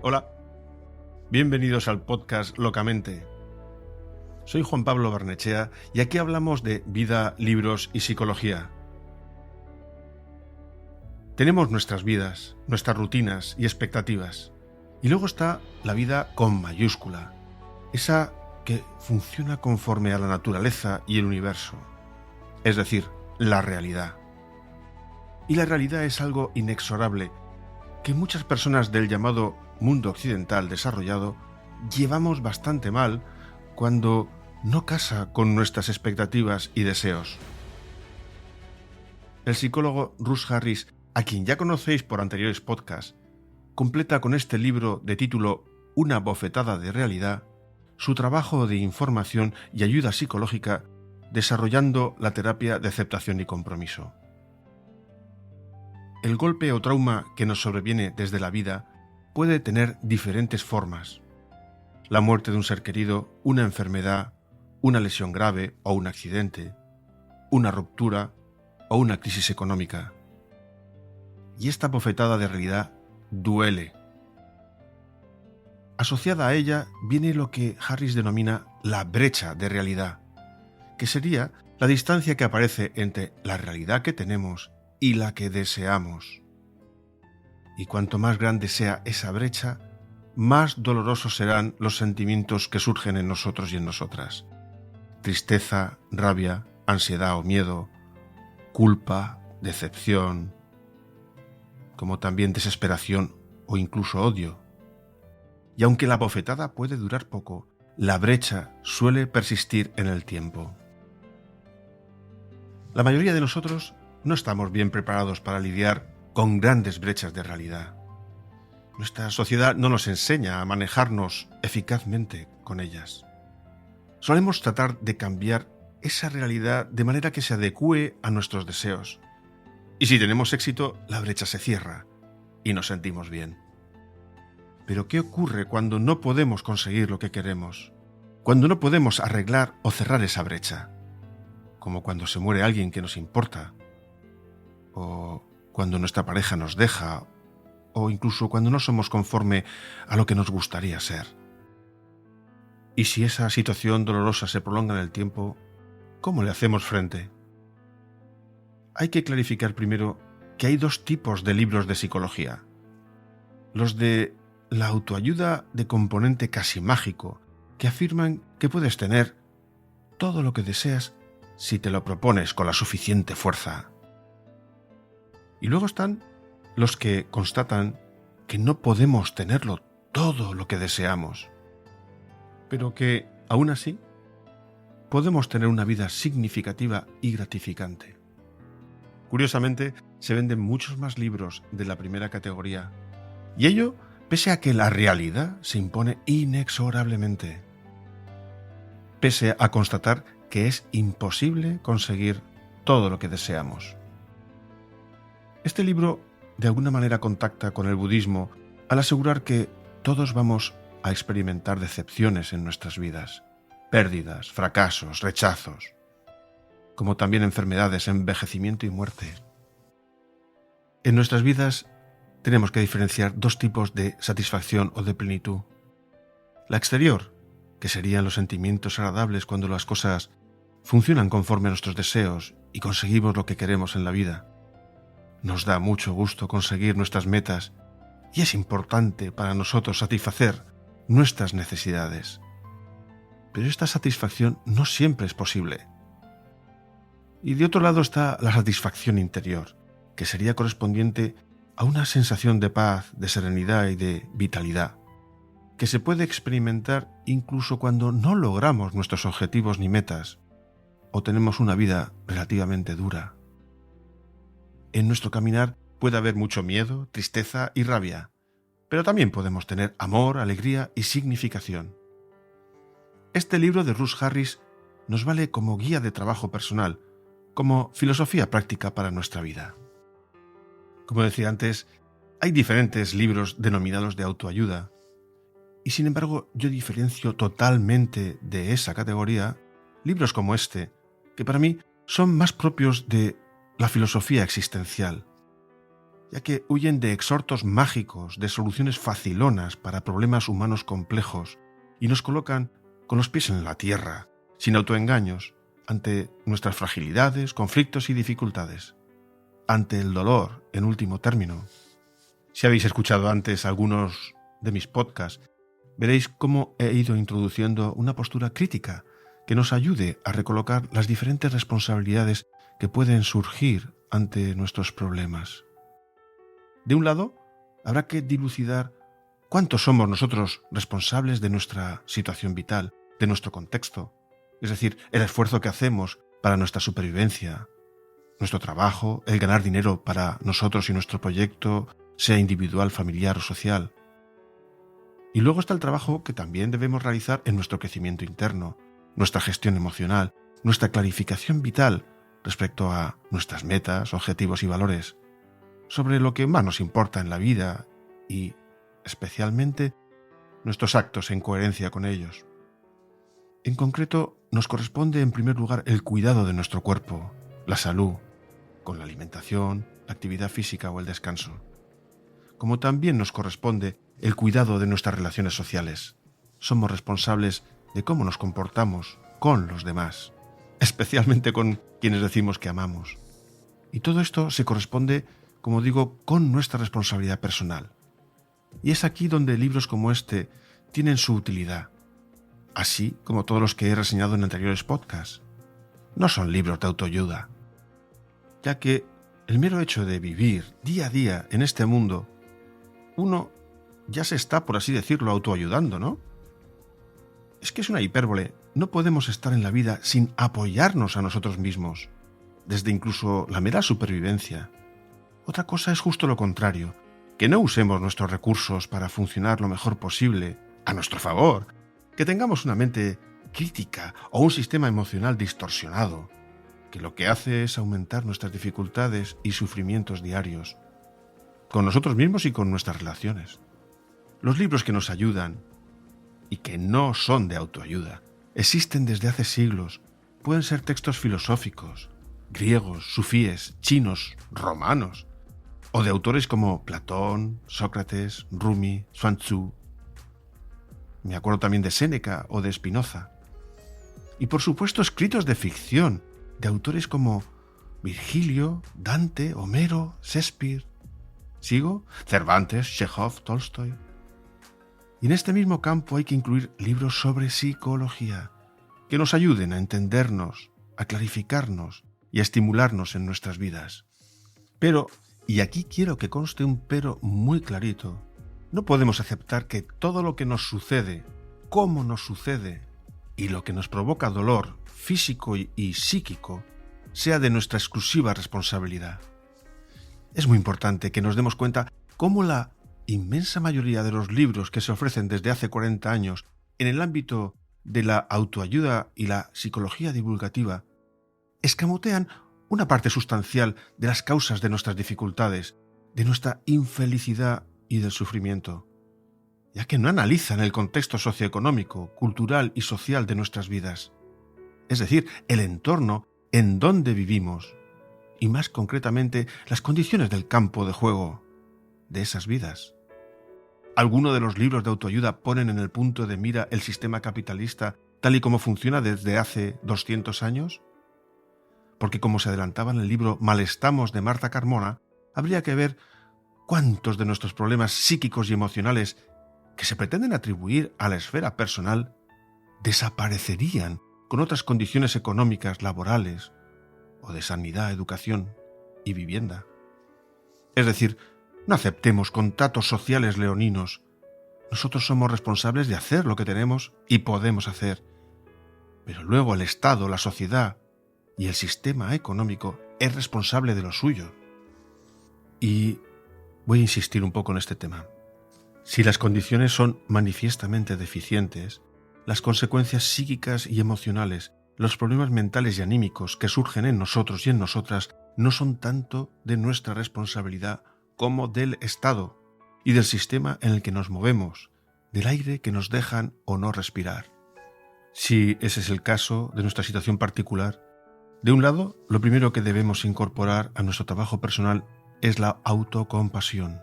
Hola, bienvenidos al podcast Locamente. Soy Juan Pablo Barnechea y aquí hablamos de vida, libros y psicología. Tenemos nuestras vidas, nuestras rutinas y expectativas. Y luego está la vida con mayúscula, esa que funciona conforme a la naturaleza y el universo, es decir, la realidad. Y la realidad es algo inexorable que muchas personas del llamado mundo occidental desarrollado llevamos bastante mal cuando no casa con nuestras expectativas y deseos. El psicólogo Russ Harris, a quien ya conocéis por anteriores podcasts, completa con este libro de título Una bofetada de realidad su trabajo de información y ayuda psicológica desarrollando la terapia de aceptación y compromiso. El golpe o trauma que nos sobreviene desde la vida puede tener diferentes formas. La muerte de un ser querido, una enfermedad, una lesión grave o un accidente, una ruptura o una crisis económica. Y esta bofetada de realidad duele. Asociada a ella viene lo que Harris denomina la brecha de realidad, que sería la distancia que aparece entre la realidad que tenemos y la que deseamos. Y cuanto más grande sea esa brecha, más dolorosos serán los sentimientos que surgen en nosotros y en nosotras. Tristeza, rabia, ansiedad o miedo, culpa, decepción, como también desesperación o incluso odio. Y aunque la bofetada puede durar poco, la brecha suele persistir en el tiempo. La mayoría de nosotros no estamos bien preparados para lidiar con grandes brechas de realidad. Nuestra sociedad no nos enseña a manejarnos eficazmente con ellas. Solemos tratar de cambiar esa realidad de manera que se adecúe a nuestros deseos. Y si tenemos éxito, la brecha se cierra y nos sentimos bien. Pero ¿qué ocurre cuando no podemos conseguir lo que queremos? Cuando no podemos arreglar o cerrar esa brecha. Como cuando se muere alguien que nos importa, o cuando nuestra pareja nos deja, o incluso cuando no somos conforme a lo que nos gustaría ser. Y si esa situación dolorosa se prolonga en el tiempo, ¿cómo le hacemos frente? Hay que clarificar primero que hay dos tipos de libros de psicología. Los de la autoayuda de componente casi mágico, que afirman que puedes tener todo lo que deseas si te lo propones con la suficiente fuerza. Y luego están los que constatan que no podemos tenerlo todo lo que deseamos, pero que, aún así, podemos tener una vida significativa y gratificante. Curiosamente, se venden muchos más libros de la primera categoría, y ello pese a que la realidad se impone inexorablemente, pese a constatar que es imposible conseguir todo lo que deseamos. Este libro de alguna manera contacta con el budismo al asegurar que todos vamos a experimentar decepciones en nuestras vidas, pérdidas, fracasos, rechazos, como también enfermedades, envejecimiento y muerte. En nuestras vidas tenemos que diferenciar dos tipos de satisfacción o de plenitud. La exterior, que serían los sentimientos agradables cuando las cosas funcionan conforme a nuestros deseos y conseguimos lo que queremos en la vida. Nos da mucho gusto conseguir nuestras metas y es importante para nosotros satisfacer nuestras necesidades. Pero esta satisfacción no siempre es posible. Y de otro lado está la satisfacción interior, que sería correspondiente a una sensación de paz, de serenidad y de vitalidad, que se puede experimentar incluso cuando no logramos nuestros objetivos ni metas, o tenemos una vida relativamente dura. En nuestro caminar puede haber mucho miedo, tristeza y rabia, pero también podemos tener amor, alegría y significación. Este libro de Russ Harris nos vale como guía de trabajo personal, como filosofía práctica para nuestra vida. Como decía antes, hay diferentes libros denominados de autoayuda, y sin embargo yo diferencio totalmente de esa categoría libros como este, que para mí son más propios de la filosofía existencial. ya que huyen de exhortos mágicos, de soluciones facilonas para problemas humanos complejos y nos colocan con los pies en la tierra, sin autoengaños, ante nuestras fragilidades, conflictos y dificultades, ante el dolor, en último término. Si habéis escuchado antes algunos de mis podcasts, veréis cómo he ido introduciendo una postura crítica que nos ayude a recolocar las diferentes responsabilidades que pueden surgir ante nuestros problemas. De un lado, habrá que dilucidar cuánto somos nosotros responsables de nuestra situación vital, de nuestro contexto, es decir, el esfuerzo que hacemos para nuestra supervivencia, nuestro trabajo, el ganar dinero para nosotros y nuestro proyecto, sea individual, familiar o social. Y luego está el trabajo que también debemos realizar en nuestro crecimiento interno, nuestra gestión emocional, nuestra clarificación vital respecto a nuestras metas, objetivos y valores, sobre lo que más nos importa en la vida y, especialmente, nuestros actos en coherencia con ellos. En concreto, nos corresponde en primer lugar el cuidado de nuestro cuerpo, la salud, con la alimentación, la actividad física o el descanso. Como también nos corresponde el cuidado de nuestras relaciones sociales. Somos responsables de cómo nos comportamos con los demás, especialmente con quienes decimos que amamos. Y todo esto se corresponde, como digo, con nuestra responsabilidad personal. Y es aquí donde libros como este tienen su utilidad, así como todos los que he reseñado en anteriores podcasts. No son libros de autoayuda, ya que el mero hecho de vivir día a día en este mundo, uno ya se está, por así decirlo, autoayudando, ¿no? Es que es una hipérbole. No podemos estar en la vida sin apoyarnos a nosotros mismos, desde incluso la mera supervivencia. Otra cosa es justo lo contrario, que no usemos nuestros recursos para funcionar lo mejor posible, a nuestro favor, que tengamos una mente crítica o un sistema emocional distorsionado, que lo que hace es aumentar nuestras dificultades y sufrimientos diarios, con nosotros mismos y con nuestras relaciones. Los libros que nos ayudan, y que no son de autoayuda, existen desde hace siglos. Pueden ser textos filosóficos, griegos, sufíes, chinos, romanos, o de autores como Platón, Sócrates, Rumi, Sun Tzu. Me acuerdo también de Séneca o de Spinoza. Y por supuesto escritos de ficción, de autores como Virgilio, Dante, Homero, Shakespeare. ¿Sigo? Cervantes, Chekhov, Tolstoy. Y en este mismo campo hay que incluir libros sobre psicología, que nos ayuden a entendernos, a clarificarnos y a estimularnos en nuestras vidas. Pero, y aquí quiero que conste un pero muy clarito, no podemos aceptar que todo lo que nos sucede, cómo nos sucede y lo que nos provoca dolor físico y psíquico sea de nuestra exclusiva responsabilidad. Es muy importante que nos demos cuenta cómo la inmensa mayoría de los libros que se ofrecen desde hace 40 años en el ámbito de la autoayuda y la psicología divulgativa escamotean una parte sustancial de las causas de nuestras dificultades, de nuestra infelicidad y del sufrimiento, ya que no analizan el contexto socioeconómico, cultural y social de nuestras vidas, es decir, el entorno en donde vivimos, y más concretamente las condiciones del campo de juego de esas vidas. ¿Alguno de los libros de autoayuda ponen en el punto de mira el sistema capitalista tal y como funciona desde hace 200 años? Porque como se adelantaba en el libro Malestamos de Marta Carmona, habría que ver cuántos de nuestros problemas psíquicos y emocionales que se pretenden atribuir a la esfera personal desaparecerían con otras condiciones económicas, laborales o de sanidad, educación y vivienda. Es decir, no aceptemos contratos sociales leoninos. Nosotros somos responsables de hacer lo que tenemos y podemos hacer. Pero luego el Estado, la sociedad y el sistema económico es responsable de lo suyo. Y voy a insistir un poco en este tema. Si las condiciones son manifiestamente deficientes, las consecuencias psíquicas y emocionales, los problemas mentales y anímicos que surgen en nosotros y en nosotras no son tanto de nuestra responsabilidad como del Estado y del sistema en el que nos movemos, del aire que nos dejan o no respirar. Si ese es el caso de nuestra situación particular, de un lado, lo primero que debemos incorporar a nuestro trabajo personal es la autocompasión.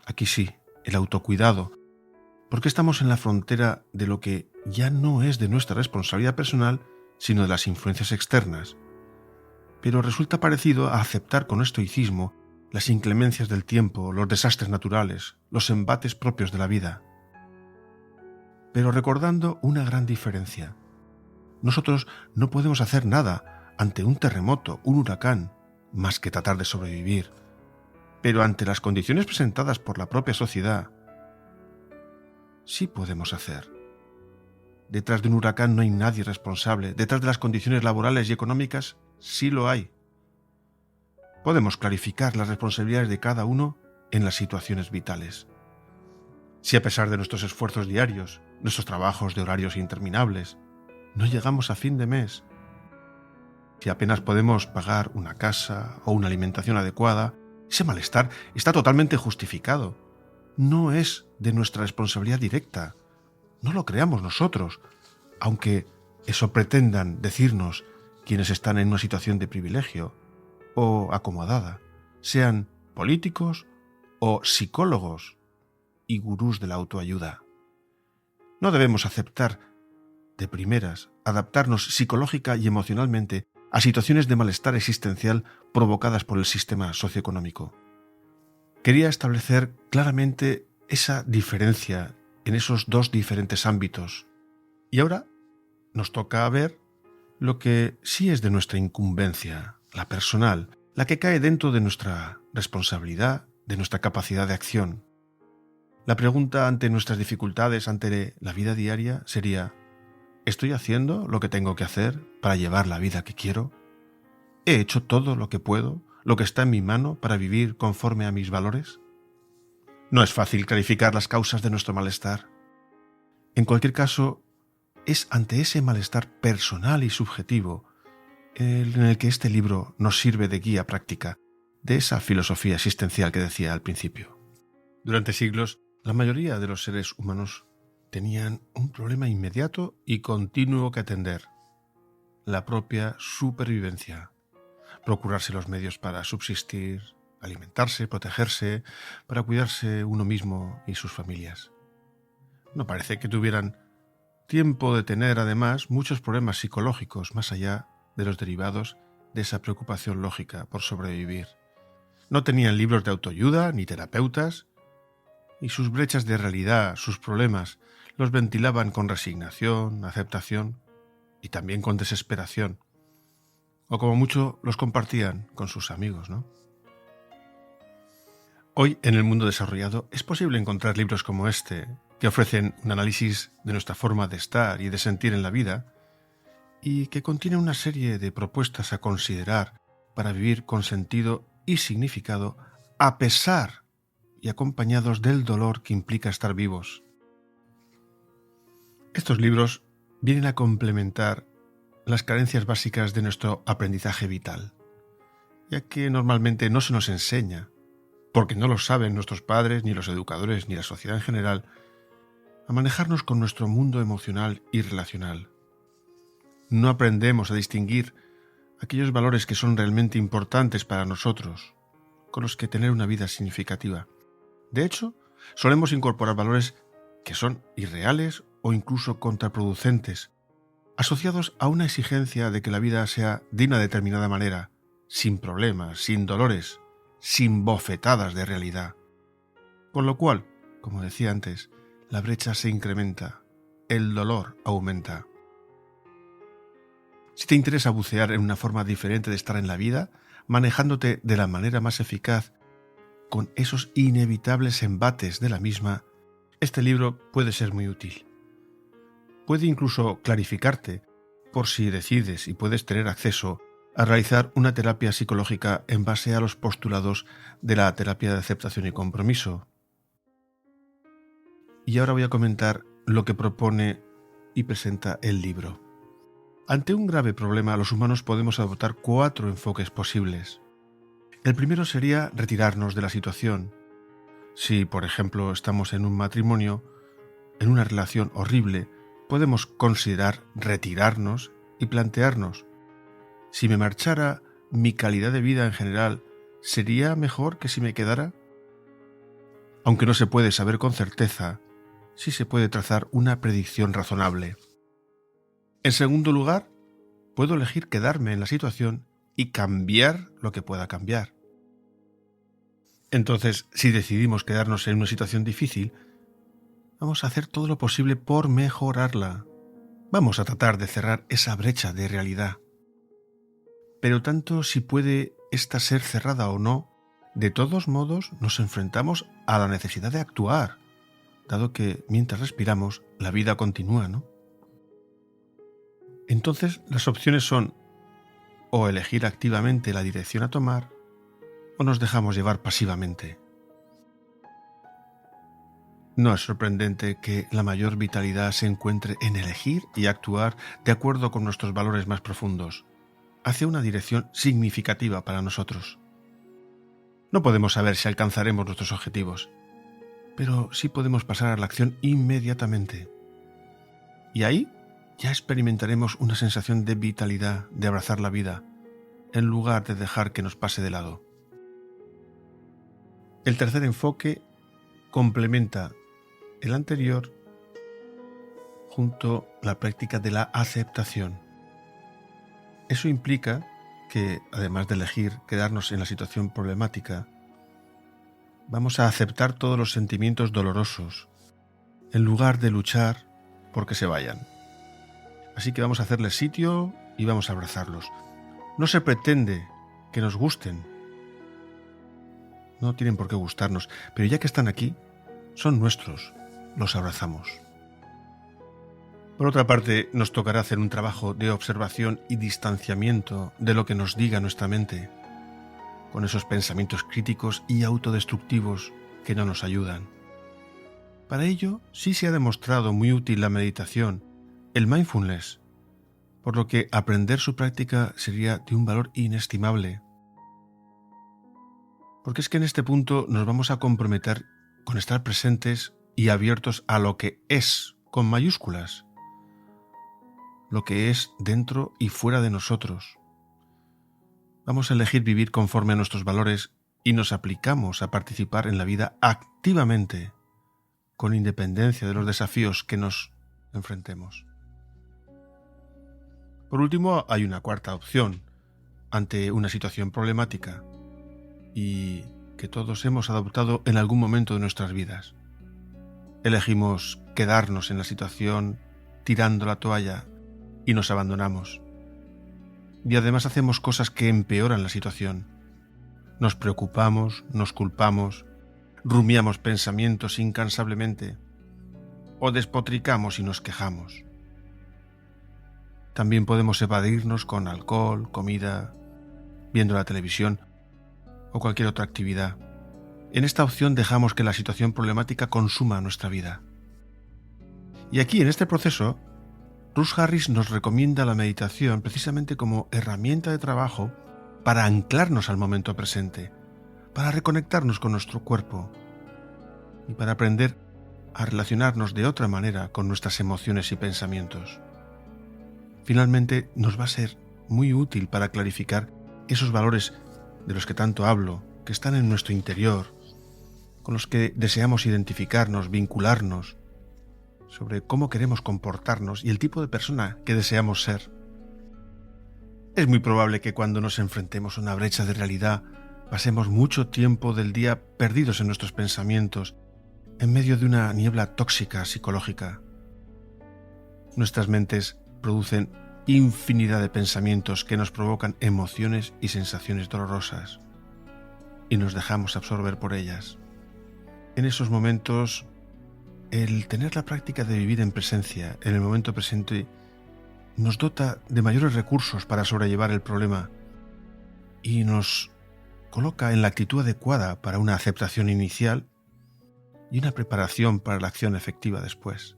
Aquí sí, el autocuidado, porque estamos en la frontera de lo que ya no es de nuestra responsabilidad personal, sino de las influencias externas. Pero resulta parecido a aceptar con estoicismo las inclemencias del tiempo, los desastres naturales, los embates propios de la vida. Pero recordando una gran diferencia. Nosotros no podemos hacer nada ante un terremoto, un huracán, más que tratar de sobrevivir. Pero ante las condiciones presentadas por la propia sociedad, sí podemos hacer. Detrás de un huracán no hay nadie responsable. Detrás de las condiciones laborales y económicas sí lo hay. Podemos clarificar las responsabilidades de cada uno en las situaciones vitales. Si a pesar de nuestros esfuerzos diarios, nuestros trabajos de horarios interminables, no llegamos a fin de mes, si apenas podemos pagar una casa o una alimentación adecuada, ese malestar está totalmente justificado. No es de nuestra responsabilidad directa. No lo creamos nosotros, aunque eso pretendan decirnos quienes están en una situación de privilegio o acomodada, sean políticos o psicólogos y gurús de la autoayuda. No debemos aceptar de primeras adaptarnos psicológica y emocionalmente a situaciones de malestar existencial provocadas por el sistema socioeconómico. Quería establecer claramente esa diferencia en esos dos diferentes ámbitos. Y ahora nos toca ver lo que sí es de nuestra incumbencia, la personal, la que cae dentro de nuestra responsabilidad, de nuestra capacidad de acción. La pregunta ante nuestras dificultades, ante la vida diaria, sería: ¿estoy haciendo lo que tengo que hacer para llevar la vida que quiero? ¿He hecho todo lo que puedo, lo que está en mi mano para vivir conforme a mis valores? No es fácil clarificar las causas de nuestro malestar. En cualquier caso, es ante ese malestar personal y subjetivo en el que este libro nos sirve de guía práctica de esa filosofía existencial que decía al principio. Durante siglos, la mayoría de los seres humanos tenían un problema inmediato y continuo que atender: la propia supervivencia. Procurarse los medios para subsistir, alimentarse, protegerse, para cuidarse uno mismo y sus familias. No parece que tuvieran tiempo de tener, además, muchos problemas psicológicos más allá de los derivados de esa preocupación lógica por sobrevivir. No tenían libros de autoayuda ni terapeutas, y sus brechas de realidad, sus problemas, los ventilaban con resignación, aceptación y también con desesperación. O como mucho los compartían con sus amigos, ¿no? Hoy, en el mundo desarrollado, es posible encontrar libros como este, que ofrecen un análisis de nuestra forma de estar y de sentir en la vida, y que contienen una serie de propuestas a considerar para vivir con sentido y significado, a pesar y acompañados del dolor que implica estar vivos. Estos libros vienen a complementar las carencias básicas de nuestro aprendizaje vital, ya que normalmente no se nos enseña, porque no lo saben nuestros padres, ni los educadores, ni la sociedad en general, a manejarnos con nuestro mundo emocional y relacional. No aprendemos a distinguir aquellos valores que son realmente importantes para nosotros, con los que tener una vida significativa. De hecho, solemos incorporar valores que son irreales o incluso contraproducentes, asociados a una exigencia de que la vida sea de una determinada manera, sin problemas, sin dolores, sin bofetadas de realidad. Con lo cual, como decía antes, la brecha se incrementa, el dolor aumenta. Si te interesa bucear en una forma diferente de estar en la vida, manejándote de la manera más eficaz, con esos inevitables embates de la misma, este libro puede ser muy útil. Puede incluso clarificarte, por si decides y puedes tener acceso a realizar una terapia psicológica en base a los postulados de la terapia de aceptación y compromiso. Y ahora voy a comentar lo que propone y presenta el libro. Ante un grave problema, los humanos podemos adoptar 4 enfoques posibles. El primero sería retirarnos de la situación. Si, por ejemplo, estamos en un matrimonio, en una relación horrible, podemos considerar retirarnos y plantearnos: si me marchara, mi calidad de vida en general ¿sería mejor que si me quedara? Aunque no se puede saber con certeza, sí se puede trazar una predicción razonable. En segundo lugar, puedo elegir quedarme en la situación y cambiar lo que pueda cambiar. Entonces, si decidimos quedarnos en una situación difícil, vamos a hacer todo lo posible por mejorarla. Vamos a tratar de cerrar esa brecha de realidad. Pero tanto si puede ésta ser cerrada o no, de todos modos nos enfrentamos a la necesidad de actuar, dado que mientras respiramos, la vida continúa, ¿no? Entonces, las opciones son o elegir activamente la dirección a tomar, o nos dejamos llevar pasivamente. No es sorprendente que la mayor vitalidad se encuentre en elegir y actuar de acuerdo con nuestros valores más profundos, hacia una dirección significativa para nosotros. No podemos saber si alcanzaremos nuestros objetivos, pero sí podemos pasar a la acción inmediatamente. Y ahí ya experimentaremos una sensación de vitalidad, de abrazar la vida, en lugar de dejar que nos pase de lado. El tercer enfoque complementa el anterior junto a la práctica de la aceptación. Eso implica que, además de elegir quedarnos en la situación problemática, vamos a aceptar todos los sentimientos dolorosos, en lugar de luchar por que se vayan. Así que vamos a hacerles sitio y vamos a abrazarlos. No se pretende que nos gusten. No tienen por qué gustarnos, pero ya que están aquí, son nuestros, los abrazamos. Por otra parte, nos tocará hacer un trabajo de observación y distanciamiento de lo que nos diga nuestra mente, con esos pensamientos críticos y autodestructivos que no nos ayudan. Para ello, sí se ha demostrado muy útil la meditación, el mindfulness, por lo que aprender su práctica sería de un valor inestimable. Porque es que en este punto nos vamos a comprometer con estar presentes y abiertos a lo que es, con mayúsculas, lo que es dentro y fuera de nosotros. Vamos a elegir vivir conforme a nuestros valores y nos aplicamos a participar en la vida activamente, con independencia de los desafíos que nos enfrentemos. Por último, hay una cuarta opción ante una situación problemática y que todos hemos adoptado en algún momento de nuestras vidas. Elegimos quedarnos en la situación tirando la toalla y nos abandonamos. Y además hacemos cosas que empeoran la situación. Nos preocupamos, nos culpamos, rumiamos pensamientos incansablemente o despotricamos y nos quejamos. También podemos evadirnos con alcohol, comida, viendo la televisión o cualquier otra actividad. En esta opción dejamos que la situación problemática consuma nuestra vida. Y aquí, en este proceso, Russ Harris nos recomienda la meditación precisamente como herramienta de trabajo para anclarnos al momento presente, para reconectarnos con nuestro cuerpo y para aprender a relacionarnos de otra manera con nuestras emociones y pensamientos. Finalmente, nos va a ser muy útil para clarificar esos valores de los que tanto hablo, que están en nuestro interior, con los que deseamos identificarnos, vincularnos, sobre cómo queremos comportarnos y el tipo de persona que deseamos ser. Es muy probable que cuando nos enfrentemos a una brecha de realidad pasemos mucho tiempo del día perdidos en nuestros pensamientos, en medio de una niebla tóxica psicológica. Nuestras mentes producen infinidad de pensamientos que nos provocan emociones y sensaciones dolorosas y nos dejamos absorber por ellas. En esos momentos, el tener la práctica de vivir en presencia, en el momento presente, nos dota de mayores recursos para sobrellevar el problema y nos coloca en la actitud adecuada para una aceptación inicial y una preparación para la acción efectiva después.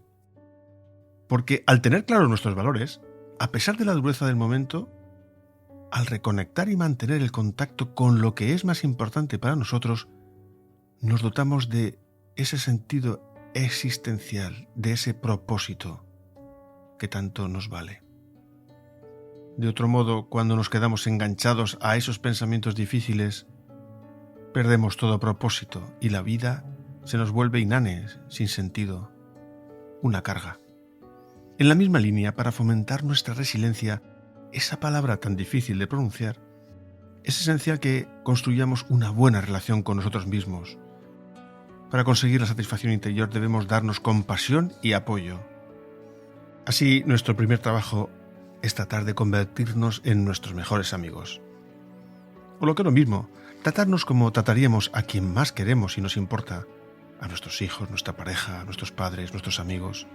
Porque al tener claros nuestros valores, a pesar de la dureza del momento, al reconectar y mantener el contacto con lo que es más importante para nosotros, nos dotamos de ese sentido existencial, de ese propósito que tanto nos vale. De otro modo, cuando nos quedamos enganchados a esos pensamientos difíciles, perdemos todo propósito y la vida se nos vuelve inane, sin sentido, una carga. En la misma línea, para fomentar nuestra resiliencia, esa palabra tan difícil de pronunciar, es esencial que construyamos una buena relación con nosotros mismos. Para conseguir la satisfacción interior debemos darnos compasión y apoyo. Así, nuestro primer trabajo es tratar de convertirnos en nuestros mejores amigos. O lo que es lo mismo, tratarnos como trataríamos a quien más queremos y nos importa, a nuestros hijos, nuestra pareja, nuestros padres, nuestros amigos.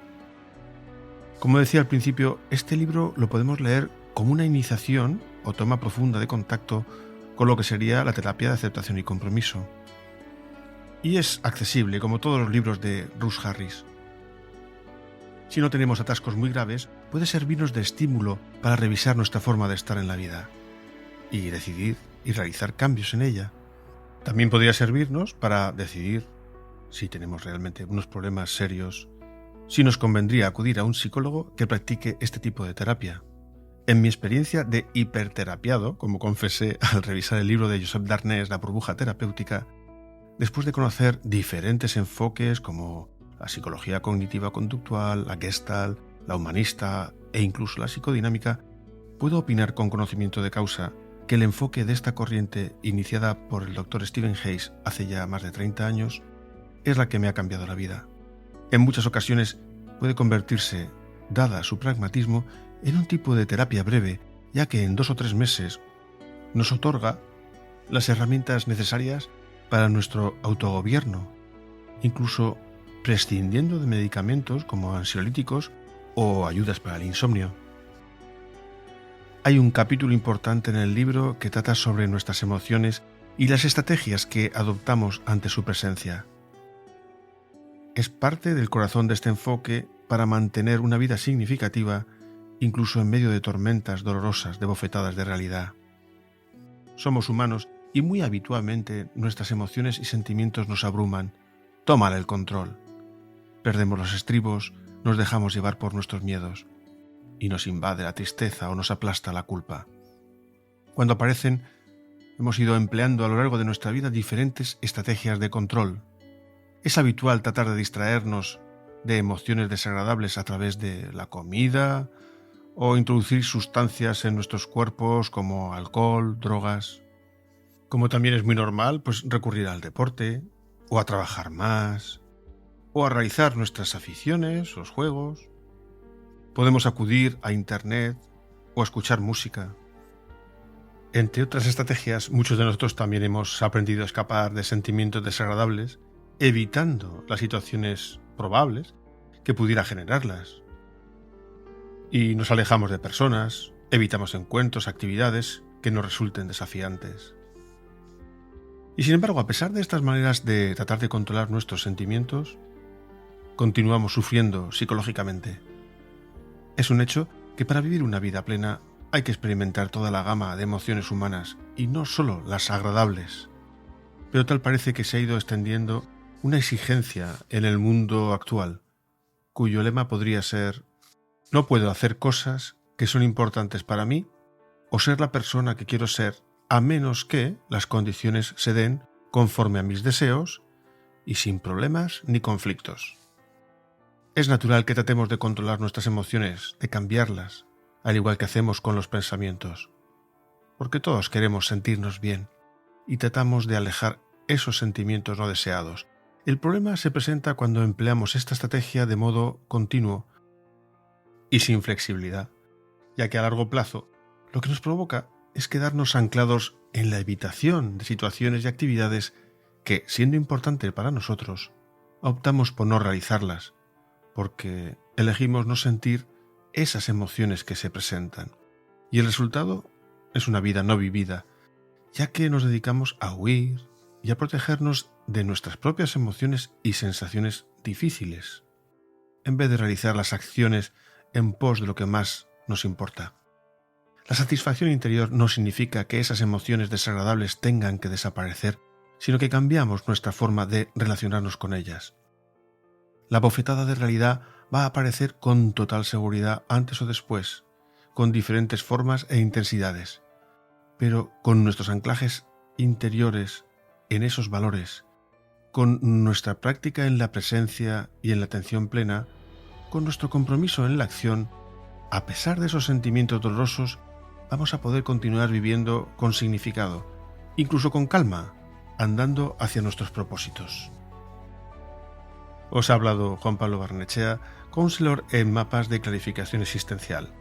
Como decía al principio, este libro lo podemos leer como una iniciación o toma profunda de contacto con lo que sería la terapia de aceptación y compromiso. Y es accesible, como todos los libros de Russ Harris. Si no tenemos atascos muy graves, puede servirnos de estímulo para revisar nuestra forma de estar en la vida y decidir y realizar cambios en ella. También podría servirnos para decidir, si tenemos realmente unos problemas serios, si nos convendría acudir a un psicólogo que practique este tipo de terapia. En mi experiencia de hiperterapiado, como confesé al revisar el libro de Joseph Darnés, La burbuja terapéutica, después de conocer diferentes enfoques como la psicología cognitiva conductual, la Gestalt, la humanista e incluso la psicodinámica, puedo opinar con conocimiento de causa que el enfoque de esta corriente, iniciada por el Dr. Stephen Hayes hace ya más de 30 años, es la que me ha cambiado la vida. En muchas ocasiones puede convertirse, dada su pragmatismo, en un tipo de terapia breve, ya que en 2 o 3 meses nos otorga las herramientas necesarias para nuestro autogobierno, incluso prescindiendo de medicamentos como ansiolíticos o ayudas para el insomnio. Hay un capítulo importante en el libro que trata sobre nuestras emociones y las estrategias que adoptamos ante su presencia. Es parte del corazón de este enfoque para mantener una vida significativa, incluso en medio de tormentas dolorosas de bofetadas de realidad. Somos humanos y muy habitualmente nuestras emociones y sentimientos nos abruman, toman el control. Perdemos los estribos, nos dejamos llevar por nuestros miedos y nos invade la tristeza o nos aplasta la culpa. Cuando aparecen, hemos ido empleando a lo largo de nuestra vida diferentes estrategias de control. Es habitual tratar de distraernos de emociones desagradables a través de la comida o introducir sustancias en nuestros cuerpos como alcohol, drogas. Como también es muy normal, recurrir al deporte o a trabajar más o a realizar nuestras aficiones, los juegos. Podemos acudir a internet o a escuchar música. Entre otras estrategias, muchos de nosotros también hemos aprendido a escapar de sentimientos desagradables, evitando las situaciones probables que pudiera generarlas. Y nos alejamos de personas, evitamos encuentros, actividades que nos resulten desafiantes. Y sin embargo, a pesar de estas maneras de tratar de controlar nuestros sentimientos, continuamos sufriendo psicológicamente. Es un hecho que para vivir una vida plena hay que experimentar toda la gama de emociones humanas y no solo las agradables. Pero tal parece que se ha ido extendiendo una exigencia en el mundo actual, cuyo lema podría ser: no puedo hacer cosas que son importantes para mí o ser la persona que quiero ser a menos que las condiciones se den conforme a mis deseos y sin problemas ni conflictos. Es natural que tratemos de controlar nuestras emociones, de cambiarlas, al igual que hacemos con los pensamientos, porque todos queremos sentirnos bien y tratamos de alejar esos sentimientos no deseados. El problema se presenta cuando empleamos esta estrategia de modo continuo y sin flexibilidad, ya que a largo plazo lo que nos provoca es quedarnos anclados en la evitación de situaciones y actividades que, siendo importantes para nosotros, optamos por no realizarlas, porque elegimos no sentir esas emociones que se presentan. Y el resultado es una vida no vivida, ya que nos dedicamos a huir y a protegernos de nuestras propias emociones y sensaciones difíciles, en vez de realizar las acciones en pos de lo que más nos importa. La satisfacción interior no significa que esas emociones desagradables tengan que desaparecer, sino que cambiamos nuestra forma de relacionarnos con ellas. La bofetada de realidad va a aparecer con total seguridad antes o después, con diferentes formas e intensidades, pero con nuestros anclajes interiores en esos valores, con nuestra práctica en la presencia y en la atención plena, con nuestro compromiso en la acción, a pesar de esos sentimientos dolorosos, vamos a poder continuar viviendo con significado, incluso con calma, andando hacia nuestros propósitos. Os ha hablado Juan Pablo Barnechea, counselor en mapas de clarificación existencial.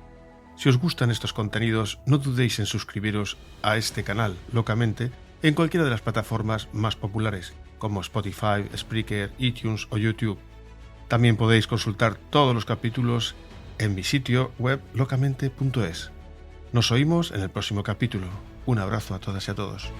Si os gustan estos contenidos, no dudéis en suscribiros a este canal locamente en cualquiera de las plataformas más populares, como Spotify, Spreaker, iTunes o YouTube. También podéis consultar todos los capítulos en mi sitio web locamente.es. Nos oímos en el próximo capítulo. Un abrazo a todas y a todos.